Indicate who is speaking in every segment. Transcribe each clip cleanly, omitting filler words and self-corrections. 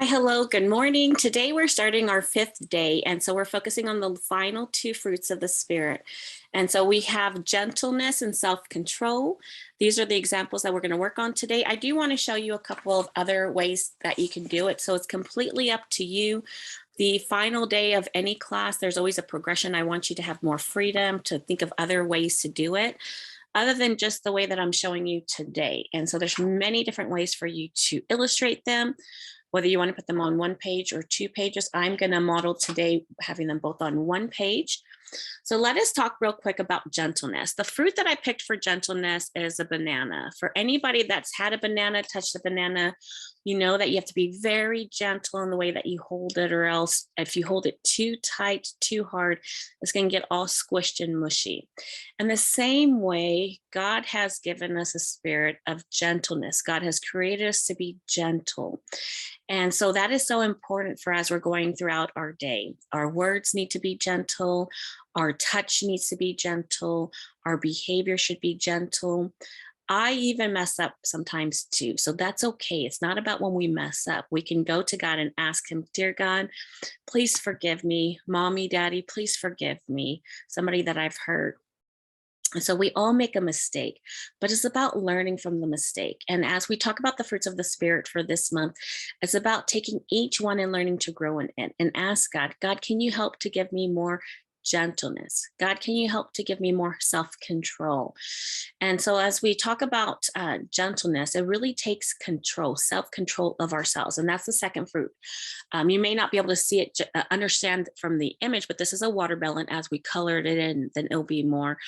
Speaker 1: Hi, hello, good morning. Today we're starting our 5th day, and so we're focusing on the final 2 fruits of the Spirit. And so we have gentleness and self-control. These are the examples that we're going to work on today. I do want to show you a couple of other ways that you can do it, so it's completely up to you. The final day of any class, there's always a progression. I want you to have more freedom to think of other ways to do it, other than just the way that I'm showing you today. And so there's many different ways for you to illustrate them, whether you want to put them on 1 page or 2 pages. I'm going to model today having them both on 1 page. So let us talk real quick about gentleness. The fruit that I picked for gentleness is a banana. For anybody that's had a banana, touched a banana, you know that you have to be very gentle in the way that you hold it, or else if you hold it too tight, too hard, it's going to get all squished and mushy. In the same way, God has given us a spirit of gentleness. God has created us to be gentle. And so that is so important for as we're going throughout our day. Our words need to be gentle. Our touch needs to be gentle. Our behavior should be gentle. I even mess up sometimes too. So that's okay. It's not about when we mess up. We can go to God and ask him, dear God, please forgive me. Mommy, daddy, please forgive me. Somebody that I've hurt. And so we all make a mistake, but it's about learning from the mistake. And as we talk about the fruits of the Spirit for this month, it's about taking each one and learning to grow in it, and ask God, God, can you help to give me more gentleness? God, can you help to give me more self-control? And so as we talk about gentleness, it really takes control, self-control of ourselves. And that's the second fruit. You may not be able to see it, understand from the image, but this is a watermelon. As we colored it in, then it'll be more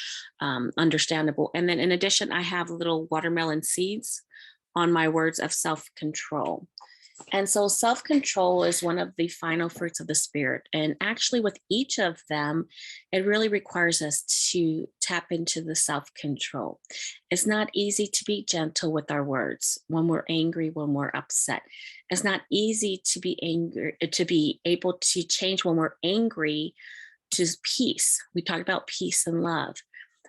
Speaker 1: understandable. And then in addition, I have little watermelon seeds on my words of self-control. And so self-control is one of the final fruits of the Spirit. And actually with each of them, it really requires us to tap into the self-control. It's not easy to be gentle with our words when we're angry, when we're upset. It's not easy to be angry, to be able to change when we're angry to peace. We talked about peace and love.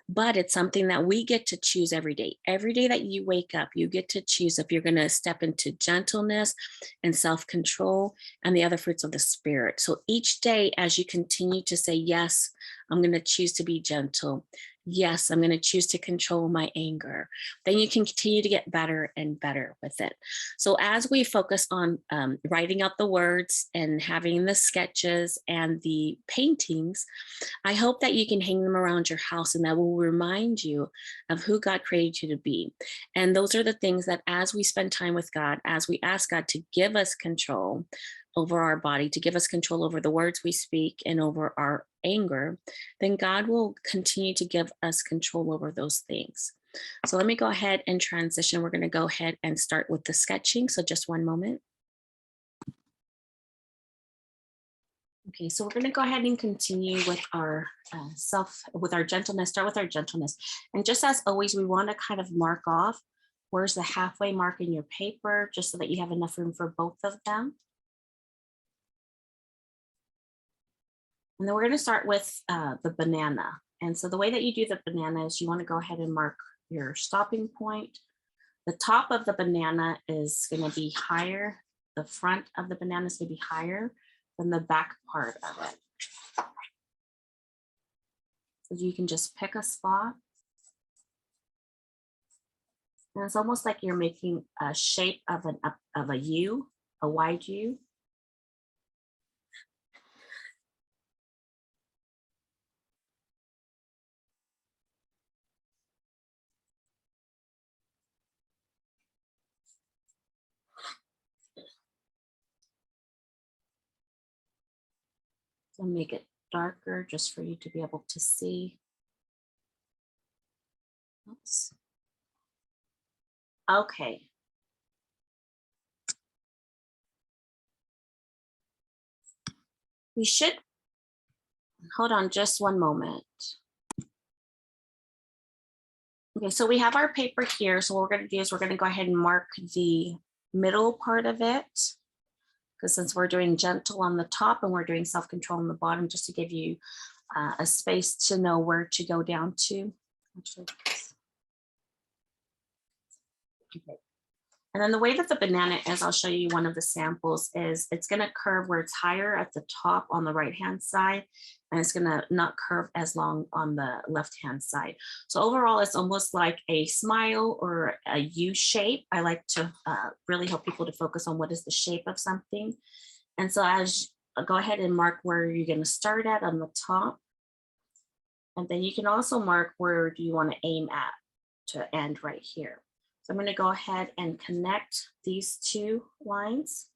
Speaker 1: But it's something that we get to choose every day. Every day that you wake up, you get to choose if you're going to step into gentleness and self-control and the other fruits of the Spirit. So each day, as you continue to say, yes, I'm going to choose to be gentle. Yes, I'm going to choose to control my anger. Then you can continue to get better and better with it. So as we focus on writing out the words and having the sketches and the paintings, I hope that you can hang them around your house, and that will remind you of who God created you to be. And those are the things that as we spend time with God, as we ask God to give us control over our body, to give us control over the words we speak and over our anger, then God will continue to give us control over those things. So let me go ahead and transition. We're going to go ahead and start with the sketching. So just one moment. Okay, so we're going to go ahead and continue with our gentleness, start with our gentleness. And just as always, we want to kind of mark off where's the halfway mark in your paper, just so that you have enough room for both of them. And then we're going to start with the banana. And so the way that you do the banana is you want to go ahead and mark your stopping point. The top of the banana is going to be higher. The front of the banana is going to be higher than the back part of it. So you can just pick a spot. And it's almost like you're making a shape of a U, a wide U. So make it darker just for you to be able to see. Oops. Okay. We should, hold on just one moment. Okay, so we have our paper here. So what we're going to do is we're going to go ahead and mark the middle part of it, because since we're doing gentle on the top and we're doing self-control on the bottom, just to give you a space to know where to go down to. Actually, okay. And then the way that the banana is, I'll show you one of the samples, is it's going to curve where it's higher at the top on the right-hand side, and it's going to not curve as long on the left-hand side. So overall, it's almost like a smile or a U shape. I like to really help people to focus on what is the shape of something. And so as go ahead and mark where you're going to start at on the top. And then you can also mark where do you want to aim at to end right here. So I'm going to go ahead and connect these two lines.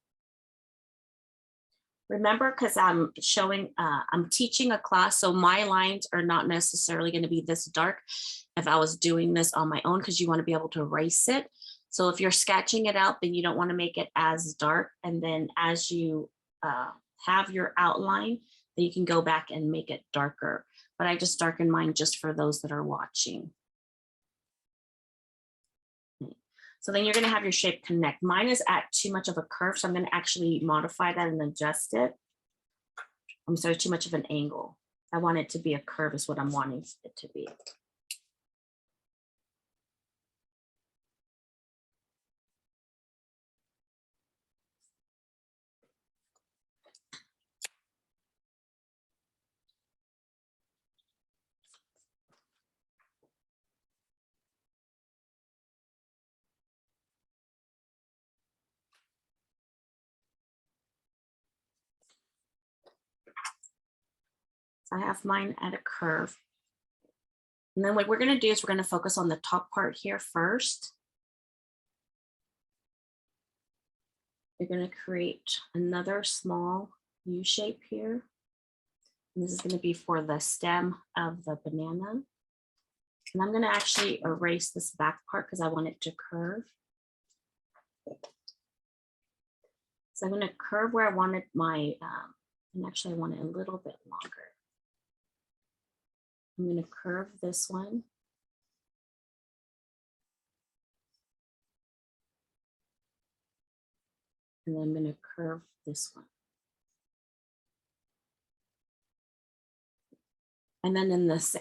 Speaker 1: Remember, because I'm teaching a class, so my lines are not necessarily going to be this dark if I was doing this on my own, because you want to be able to erase it. So if you're sketching it out, then you don't want to make it as dark. And then as you have your outline, then you can go back and make it darker. But I just darken mine just for those that are watching. So then you're going to have your shape connect. Mine is at too much of a curve, so I'm going to actually modify that and adjust it. I'm sorry, too much of an angle. I want it to be a curve is what I'm wanting it to be. So I have mine at a curve. And then what we're going to do is we're going to focus on the top part here first. You're going to create another small U shape here. And this is going to be for the stem of the banana. And I'm going to actually erase this back part because I want it to curve. So I'm going to curve where I wanted my, and actually I want it a little bit longer. I'm going to curve this one. And then I'm going to curve this one. And then in this,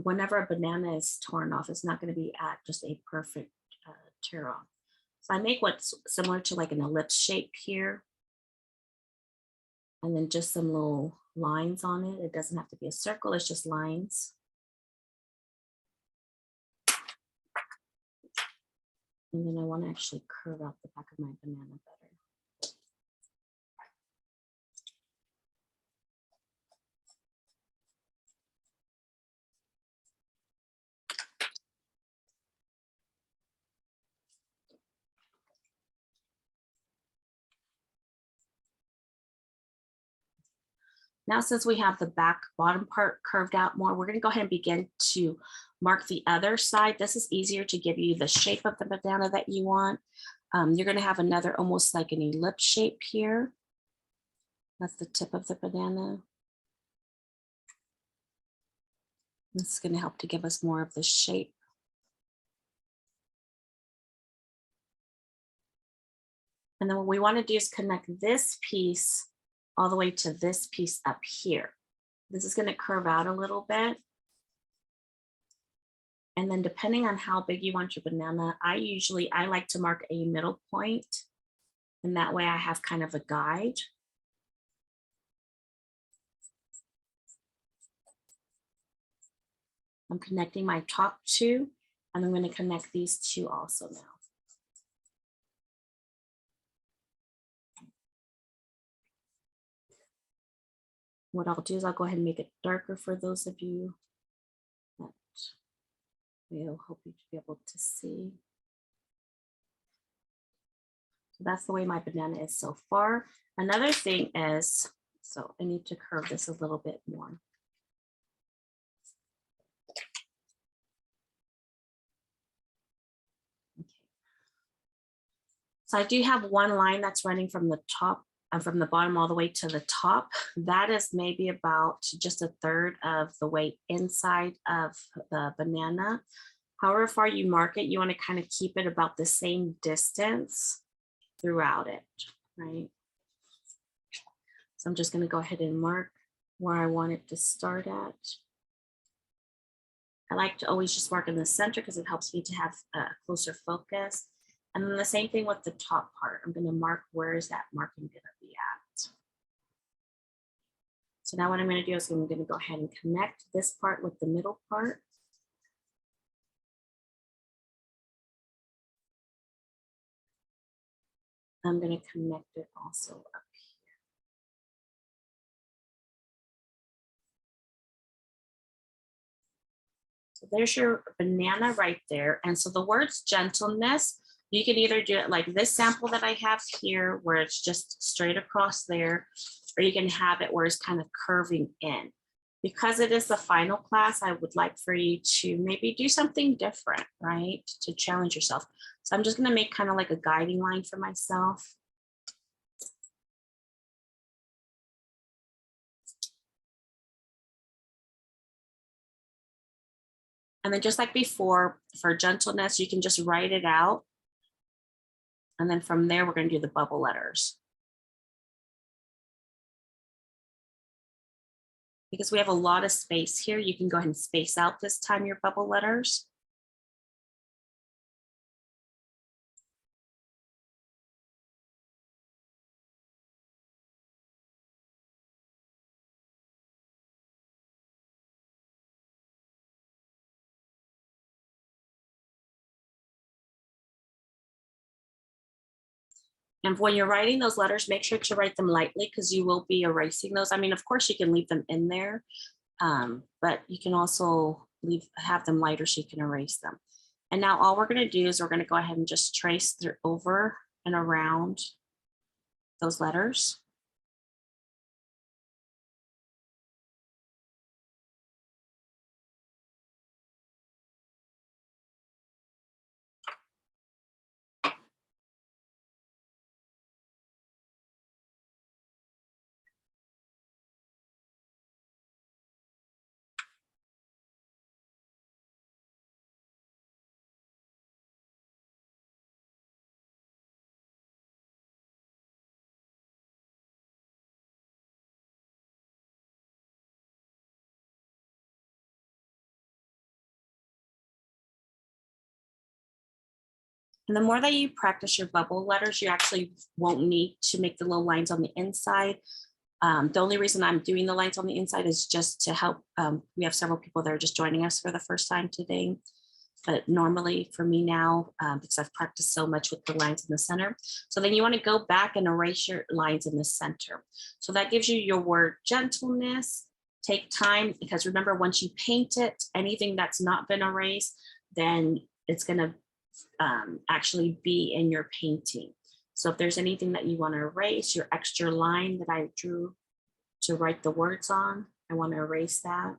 Speaker 1: whenever a banana is torn off, it's not going to be at just a perfect tear off. So I make what's similar to like an ellipse shape here. And then just some little lines on it. It doesn't have to be a circle, it's just lines. And then I want to actually curve out the back of my banana better. Now, since we have the back bottom part curved out more, we're going to go ahead and begin to mark the other side. This is easier to give you the shape of the banana that you want. You're going to have another almost like an ellipse shape here. That's the tip of the banana. This is going to help to give us more of the shape. And then what we want to do is connect this piece all the way to this piece up here. This is going to curve out a little bit. And then depending on how big you want your banana, I like to mark a middle point. And that way I have kind of a guide. I'm connecting my top two, and I'm going to connect these two also now. What I'll do is I'll go ahead and make it darker for those of you that will help you to be able to see. So that's the way my banana is so far. Another thing is, so I need to curve this a little bit more. Okay. So I do have one line that's running from the top and from the bottom all the way to the top. That is maybe about just a third of the way inside of the banana. However far you mark it, you want to kind of keep it about the same distance throughout it, right? So I'm just going to go ahead and mark where I want it to start at. I like to always just mark in the center because it helps me to have a closer focus. And then the same thing with the top part. I'm going to mark where is that marking going to be at. So now what I'm going to do is I'm going to go ahead and connect this part with the middle part. I'm going to connect it also up here. So there's your banana right there. And so the words gentleness, you can either do it like this sample that I have here, where it's just straight across there, or you can have it where it's kind of curving in. Because it is the final class, I would like for you to maybe do something different, right? To challenge yourself. So I'm just going to make kind of like a guiding line for myself. And then just like before, for gentleness, you can just write it out. And then from there, we're going to do the bubble letters. Because we have a lot of space here, you can go ahead and space out this time your bubble letters. And when you're writing those letters, make sure to write them lightly because you will be erasing those. I mean, of course, you can leave them in there, but you can also have them lighter so you can erase them. And now all we're going to do is we're going to go ahead and just trace through over and around those letters. And the more that you practice your bubble letters, you actually won't need to make the little lines on the inside. The only reason I'm doing the lines on the inside is just to help. We have several people that are just joining us for the first time today. But normally for me now, because I've practiced so much with the lines in the center. So then you want to go back and erase your lines in the center. So that gives you your word gentleness. Take time, because remember, once you paint it, anything that's not been erased, then it's going to actually be in your painting. So if there's anything that you want to erase, your extra line that I drew to write the words on, I want to erase that.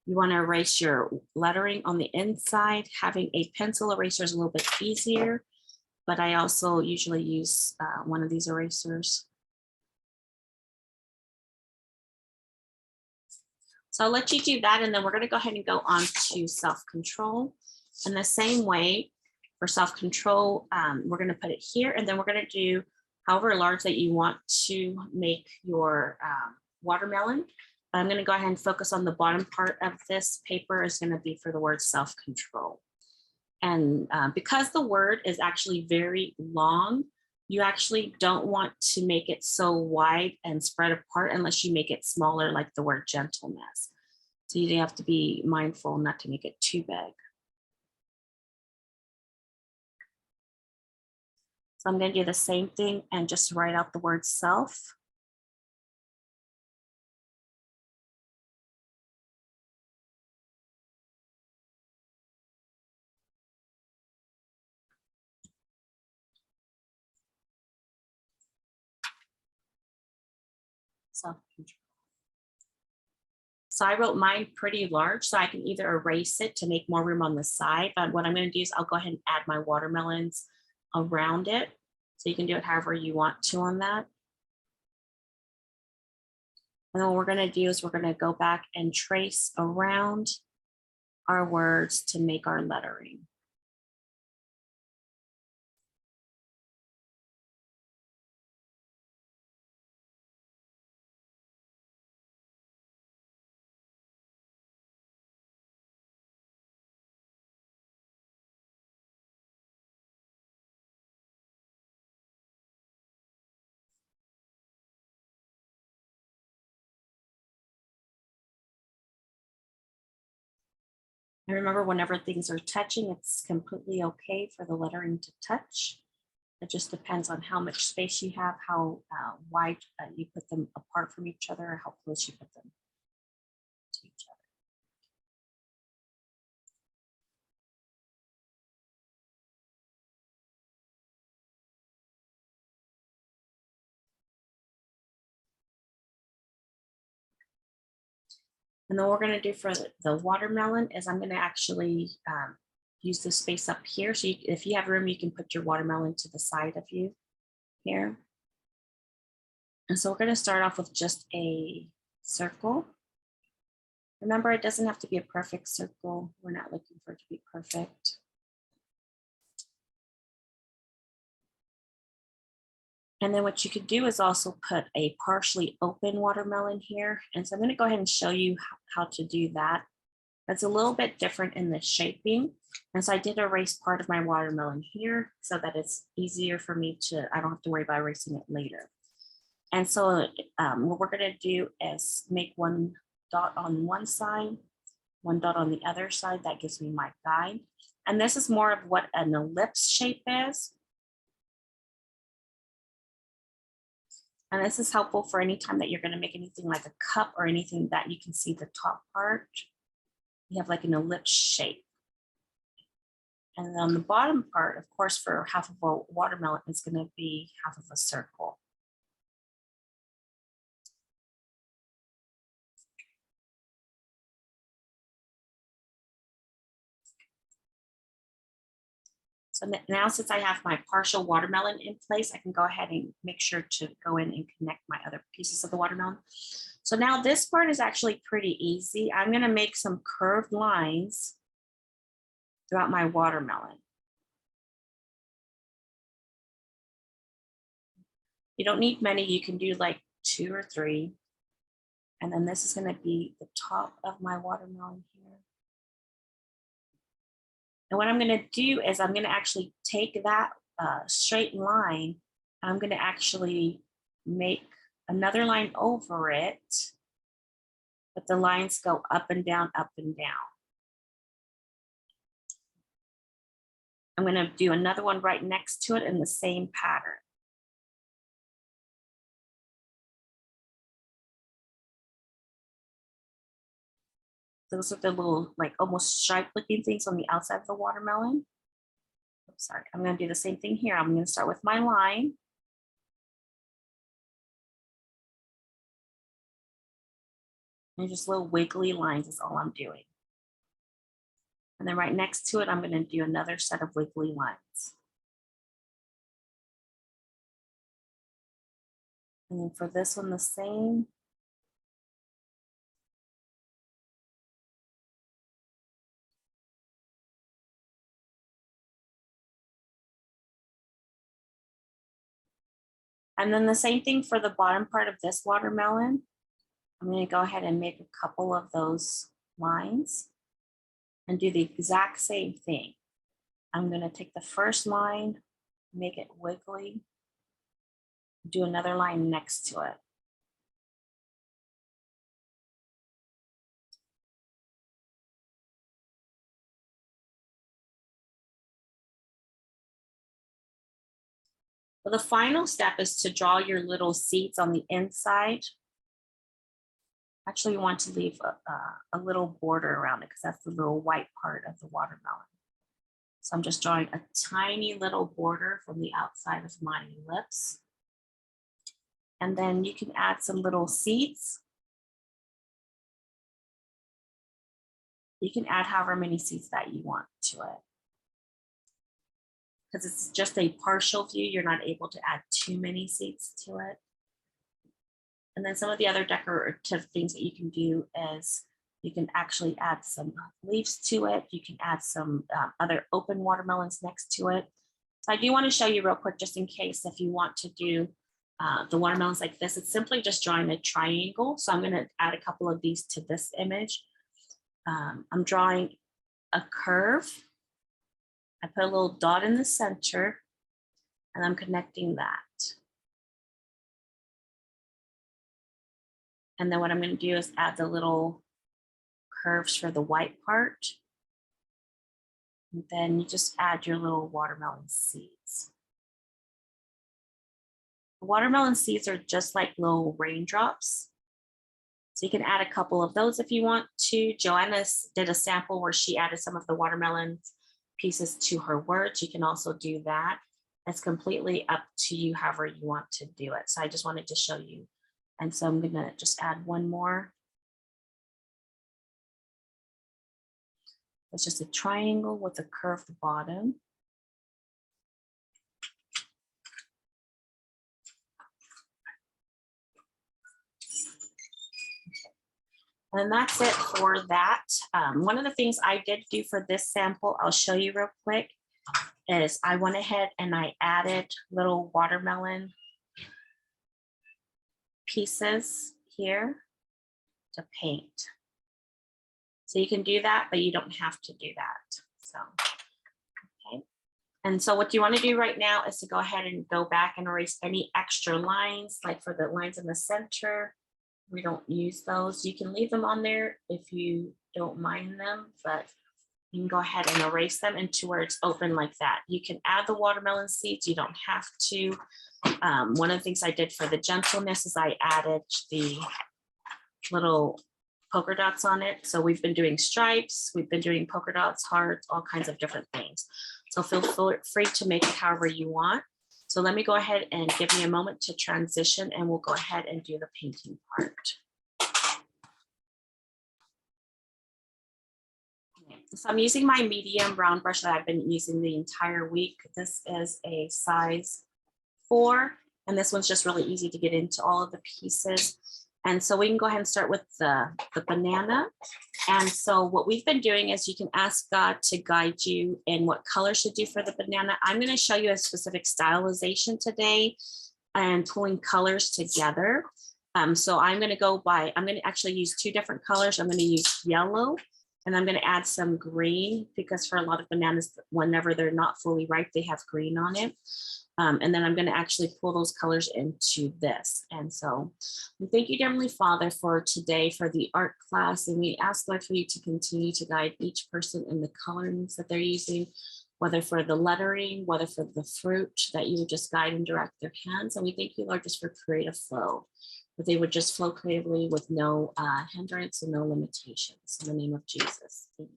Speaker 1: You want to erase your lettering on the inside. Having a pencil eraser is a little bit easier, but I also usually use one of these erasers. So I'll let you do that, and then we're going to go ahead and go on to self-control. In the same way, for self-control, we're going to put it here, and then we're going to do however large that you want to make your watermelon. But I'm going to go ahead and focus on the bottom part of this paper is going to be for the word self-control. And because the word is actually very long, you actually don't want to make it so wide and spread apart unless you make it smaller, like the word gentleness. So you have to be mindful not to make it too big. So I'm going to do the same thing and just write out the word self. Self-control. So I wrote mine pretty large, so I can either erase it to make more room on the side, but what I'm going to do is I'll go ahead and add my watermelons around it. So you can do it however you want to on that. And then what we're going to do is we're going to go back and trace around our words to make our lettering. And remember, whenever things are touching, it's completely okay for the lettering to touch. It just depends on how much space you have, how wide you put them apart from each other, or how close you put them to each other. And then what we're going to do for the watermelon is I'm going to actually use the space up here. So if you have room, you can put your watermelon to the side of you here. And so we're going to start off with just a circle. Remember, it doesn't have to be a perfect circle. We're not looking for it to be perfect. And then what you could do is also put a partially open watermelon here. And so I'm going to go ahead and show you how to do that. It's a little bit different in the shaping. And so I did erase part of my watermelon here so that it's easier for me to, I don't have to worry about erasing it later. And so what we're going to do is make one dot on one side, one dot on the other side. That gives me my guide. And this is more of what an ellipse shape is. And this is helpful for any time that you're going to make anything like a cup or anything that you can see the top part. You have like an ellipse shape. And then on the bottom part, of course, for half of a watermelon, it's going to be half of a circle. So now since I have my partial watermelon in place, I can go ahead and make sure to go in and connect my other pieces of the watermelon. So now this part is actually pretty easy. I'm going to make some curved lines throughout my watermelon. You don't need many. You can do like 2 or 3. And then this is going to be the top of my watermelon here. And what I'm going to do is I'm going to actually take that straight line. I'm going to actually make another line over it, but the lines go up and down, up and down. I'm going to do another one right next to it in the same pattern. Those are the little, like almost stripe looking things on the outside of the watermelon. Oops, sorry, I'm going to do the same thing here. I'm going to start with my line. And just little wiggly lines is all I'm doing. And then right next to it, I'm going to do another set of wiggly lines. And then for this one, the same. And then the same thing for the bottom part of this watermelon. I'm going to go ahead and make a couple of those lines and do the exact same thing. I'm going to take the first line, make it wiggly, do another line next to it. So the final step is to draw your little seeds on the inside. Actually, you want to leave a little border around it because that's the little white part of the watermelon. So I'm just drawing a tiny little border from the outside of my lips. And then you can add some little seeds. You can add however many seeds that you want to it. Because it's just a partial view, you're not able to add too many seeds to it. And then some of the other decorative things that you can do is you can actually add some leaves to it. You can add some other open watermelons next to it. So I do want to show you real quick, just in case if you want to do the watermelons like this, it's simply just drawing a triangle. So I'm going to add a couple of these to this image. I'm drawing a curve. I put a little dot in the center and I'm connecting that. And then what I'm going to do is add the little curves for the white part. And then you just add your little watermelon seeds. The watermelon seeds are just like little raindrops. So you can add a couple of those if you want to. Joanna did a sample where she added some of the watermelon pieces to her words. You can also do that. It's completely up to you however you want to do it. So I just wanted to show you. And so I'm gonna just add one more. It's just a triangle with a curved bottom. And that's it for that. One of the things I did do for this sample, I'll show you real quick, is I went ahead and I added little watermelon pieces here to paint. So you can do that, but you don't have to do that. So, okay. And so what you want to do right now is to go ahead and go back and erase any extra lines, like for the lines in the center. We don't use those. You can leave them on there if you don't mind them, but you can go ahead and erase them into where it's open like that. You can add the watermelon seeds. You don't have to. One of the things I did for the gentleness is I added the little polka dots on it. So we've been doing stripes, we've been doing polka dots, hearts, all kinds of different things. So feel free to make it however you want. So let me go ahead and give me a moment to transition and we'll go ahead and do the painting part. So I'm using my medium brown brush that I've been using the entire week. This is a size 4, and this one's just really easy to get into all of the pieces. And so we can go ahead and start with the banana. And so what we've been doing is you can ask God to guide you in what color should do for the banana. I'm going to show you a specific stylization today and pulling colors together. So I'm going to actually use 2 different colors. I'm going to use yellow and I'm going to add some green because for a lot of bananas, whenever they're not fully ripe, they have green on it. And then I'm going to actually pull those colors into this. And so we thank you, dear Heavenly Father, for today, for the art class. And we ask, Lord, for you to continue to guide each person in the colorings that they're using, whether for the lettering, whether for the fruit, that you would just guide and direct their hands. And we thank you, Lord, just for creative flow, that they would just flow creatively with no hindrance and no limitations. In the name of Jesus, amen.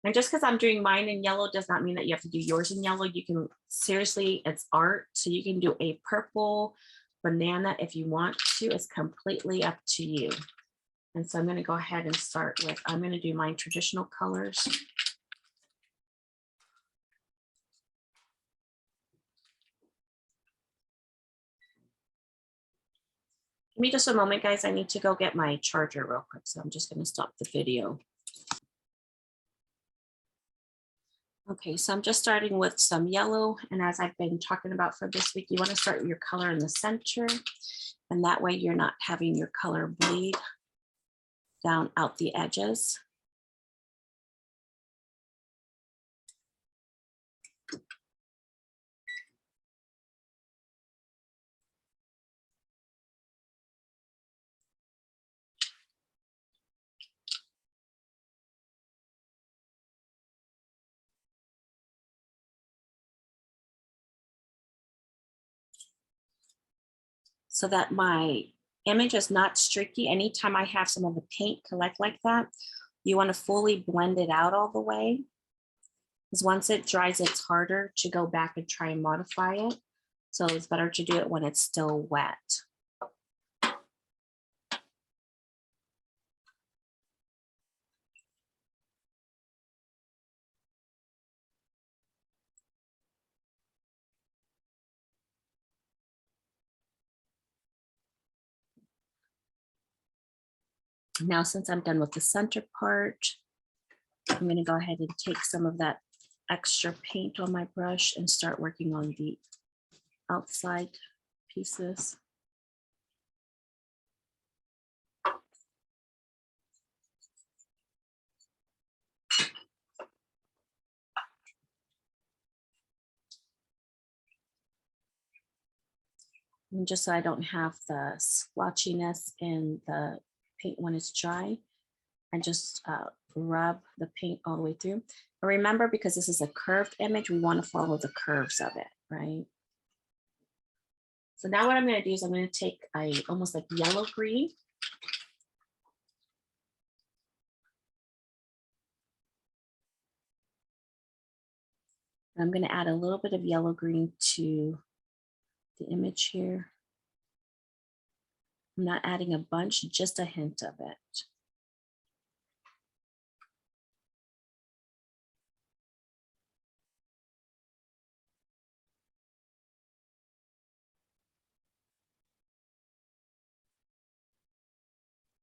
Speaker 1: And just because I'm doing mine in yellow does not mean that you have to do yours in yellow. You can, seriously, it's art. So you can do a purple banana if you want to. It's completely up to you. And so I'm going to go ahead and start with, I'm going to do my traditional colors. Give me just a moment, guys. I need to go get my charger real quick. So I'm just going to stop the video. Okay, so I'm just starting with some yellow. And as I've been talking about for this week, you want to start your color in the center. And that way you're not having your color bleed down out the edges. So that my image is not streaky. Anytime I have some of the paint collect like that, you want to fully blend it out all the way. Because once it dries, it's harder to go back and try and modify it. So it's better to do it when it's still wet. Now, since I'm done with the center part, I'm going to go ahead and take some of that extra paint on my brush and start working on the outside pieces. And just so I don't have the splotchiness in the paint when it's dry, I just rub the paint all the way through. Remember, because this is a curved image, we want to follow the curves of it, right? So now what I'm going to do is I'm going to take a almost like yellow green. I'm going to add a little bit of yellow green to the image here. I'm not adding a bunch, just a hint of it.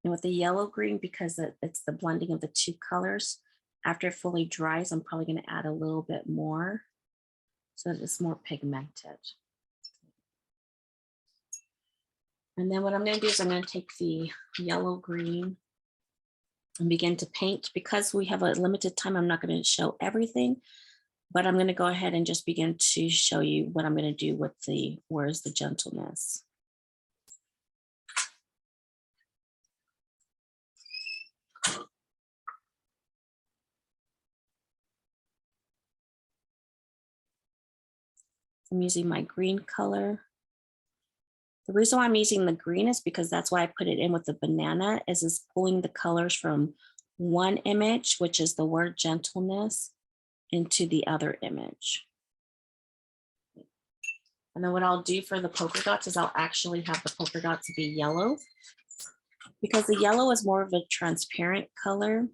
Speaker 1: And with the yellow green, because it's the blending of the two colors, after it fully dries, I'm probably going to add a little bit more so that it's more pigmented. And then what I'm going to do is I'm going to take the yellow green and begin to paint. Because we have a limited time, I'm not going to show everything, but I'm going to go ahead and just begin to show you what I'm going to do with the where's the gentleness. I'm using my green color. The reason why I'm using the green is because that's why I put it in with the banana, is it's pulling the colors from one image, which is the word gentleness, into the other image. And then what I'll do for the polka dots is I'll actually have the polka dots be yellow, because the yellow is more of a transparent color.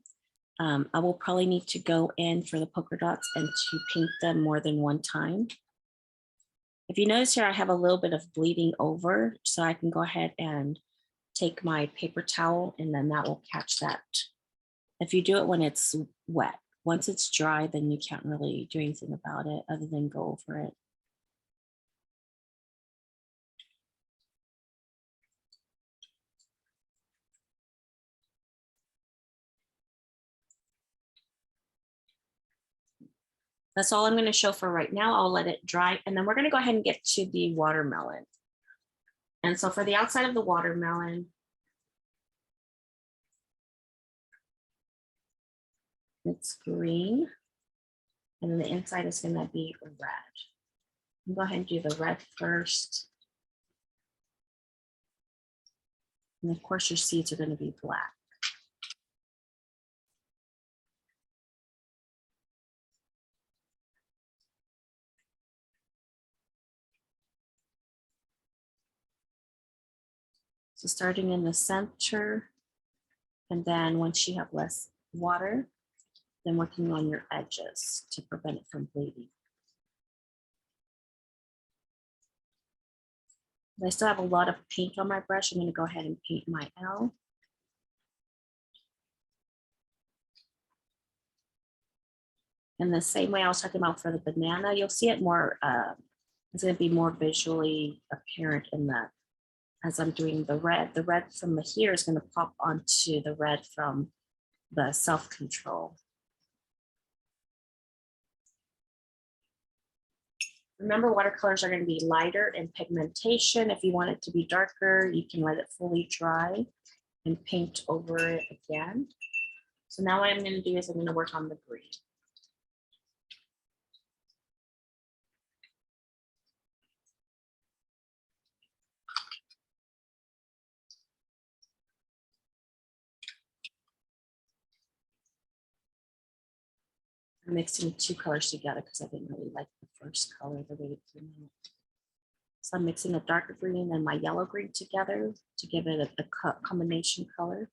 Speaker 1: I will probably need to go in for the polka dots and to paint them more than one time. If you notice here, I have a little bit of bleeding over, so I can go ahead and take my paper towel and then that will catch that. If you do it when it's wet, once it's dry, then you can't really do anything about it other than go over it. That's all I'm going to show for right now. I'll let it dry, and then we're going to go ahead and get to the watermelon. And so for the outside of the watermelon, it's green, and then the inside is going to be red. I'll go ahead and do the red first. And of course, your seeds are going to be black. So starting in the center, and then once you have less water, then working on your edges to prevent it from bleeding. I still have a lot of paint on my brush. I'm going to go ahead and paint my L. And the same way I was talking about for the banana, you'll see it more, it's going to be more visually apparent in the, as I'm doing the red from the here is going to pop onto the red from the self-control. Remember, watercolors are going to be lighter in pigmentation. If you want it to be darker, you can let it fully dry and paint over it again. So now what I'm going to do is I'm going to work on the green. I'm mixing two colors together because I didn't really like the first color the way it came out. So I'm mixing a darker green and my yellow green together to give it a combination color.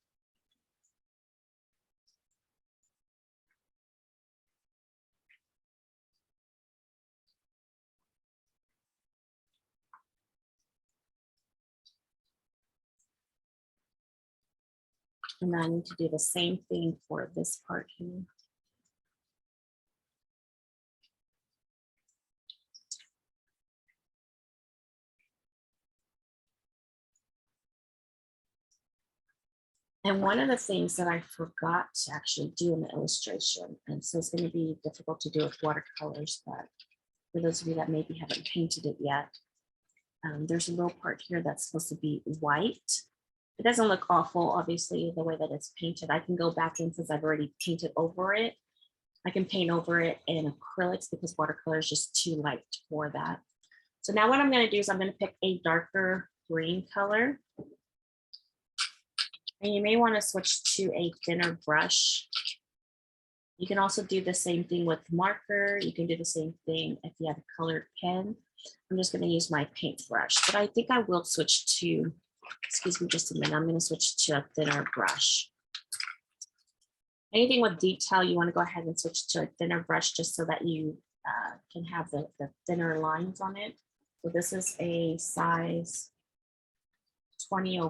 Speaker 1: And I need to do the same thing for this part here. And one of the things that I forgot to actually do in the illustration, and so it's going to be difficult to do with watercolors, but for those of you that maybe haven't painted it yet, there's a little part here that's supposed to be white. It doesn't look awful, obviously, the way that it's painted. I can go back in since I've already painted over it I can paint over it in acrylics because watercolor is just too light for that. So now what I'm going to do is I'm going to pick a darker green color. And you may want to switch to a thinner brush. You can also do the same thing with marker. You can do the same thing if you have a colored pen. I'm just going to use my paintbrush, but I think I will switch to, excuse me just a minute, I'm going to switch to a thinner brush. Anything with detail, you want to go ahead and switch to a thinner brush just so that you can have the thinner lines on it. So this is a size 20/0.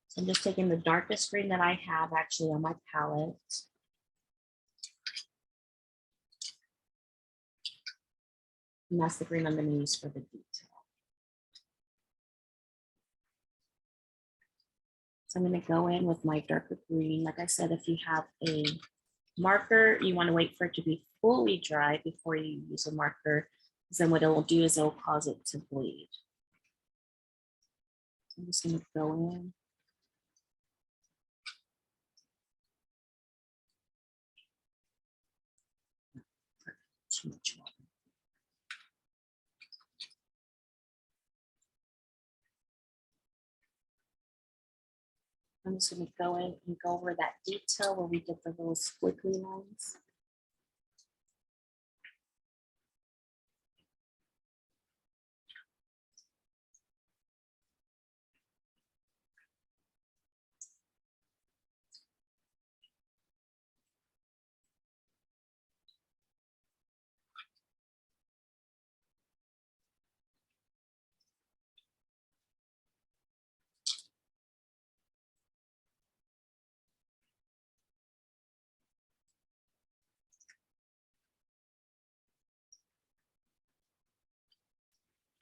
Speaker 1: So I'm just taking the darkest green that I have actually on my palette. And that's the green I'm going to use for the detail. So I'm going to go in with my darker green. Like I said, if you have a marker, you want to wait for it to be fully dry before you use a marker, because then what it will do is it will cause it to bleed. So I'm just going to go in. Too much water. I'm just going to go in and go over that detail where we did the little squiggly lines.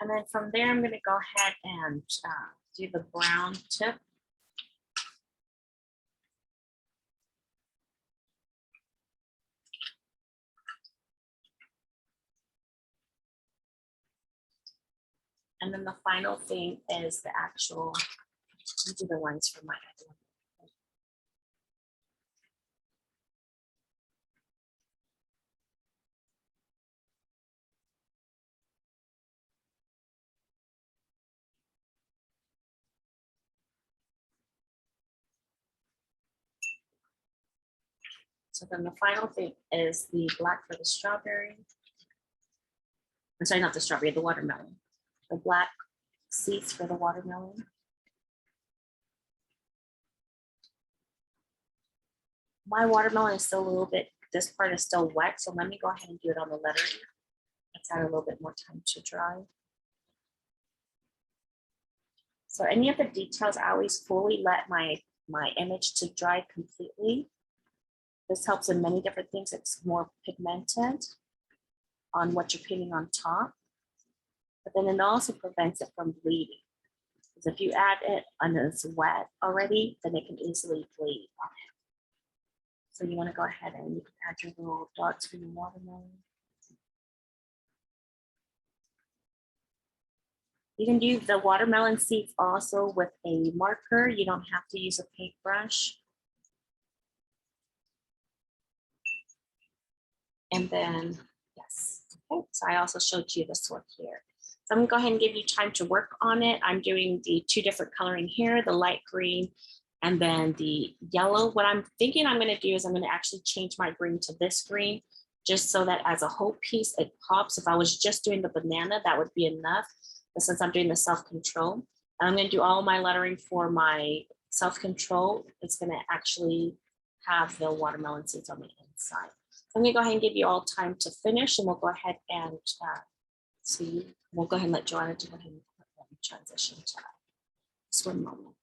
Speaker 1: And then from there, I'm going to go ahead and do the brown tip. And then the final thing is the actual, let me do the lines for my other one. So then the final thing is the black for the strawberry. I'm sorry, not the strawberry, the watermelon. The black seeds for the watermelon. My watermelon is still a little bit, this part is still wet, so let me go ahead and do it on the lettering. Let's add a little bit more time to dry. So any of the details, I always fully let my image to dry completely. This helps in many different things. It's more pigmented on what you're painting on top, but then it also prevents it from bleeding. Because if you add it and it's wet already, then it can easily bleed on it. So you want to go ahead and you can add your little dots for your watermelon. You can do the watermelon seeds also with a marker. You don't have to use a paintbrush. And then, yes, okay, so I also showed you this one here. So I'm gonna go ahead and give you time to work on it. I'm doing the two different coloring here, the light green and then the yellow. What I'm thinking I'm gonna do is I'm gonna actually change my green to this green, just so that as a whole piece, it pops. If I was just doing the banana, that would be enough. But since I'm doing the self-control, I'm gonna do all my lettering for my self-control. It's gonna actually have the watermelon seeds on the inside. I'm gonna go ahead and give you all time to finish, and we'll go ahead and see. We'll go ahead and let Joanna go ahead and transition to that. Just one moment.